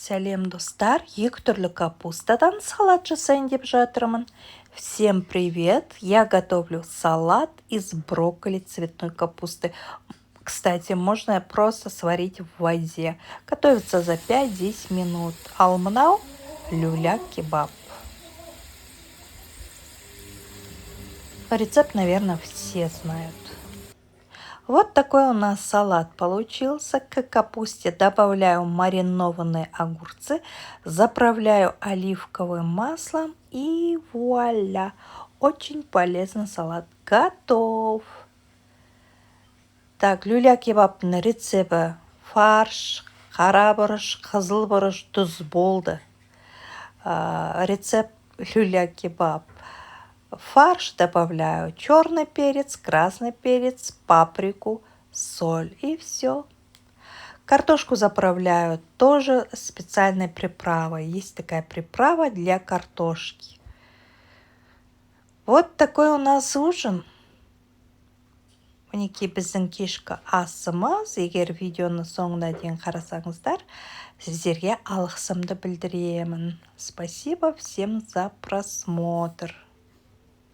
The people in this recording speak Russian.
Сәлем достар, екі түрлі капустадан салат жасайын деп жатырмын. Всем привет! Я готовлю салат из брокколи цветной капусты. Кстати, можно просто сварить в воде. Готовится за 5-10 минут. Ал мынау люля-кебаб. Рецепт, наверное, все знают. Вот такой у нас салат получился. К капусте добавляю маринованные огурцы, заправляю оливковым маслом и вуаля! Очень полезный салат готов. Так, люля-кебабтың рецепті фарш, қара бұрыш, қызыл бұрыш, тұз болды. Рецепт люля-кебаб. Фарш добавляю черный перец, красный перец, паприку, соль и все. Картошку заправляю тоже специальной приправой. Есть такая приправа для картошки. Вот такой у нас ужин. Мінекей біздің кешкі асымыз. Егер видеоны соңына дейін қарасаңыздар, сіздерге алғысымды білдіремін. Спасибо всем за просмотр.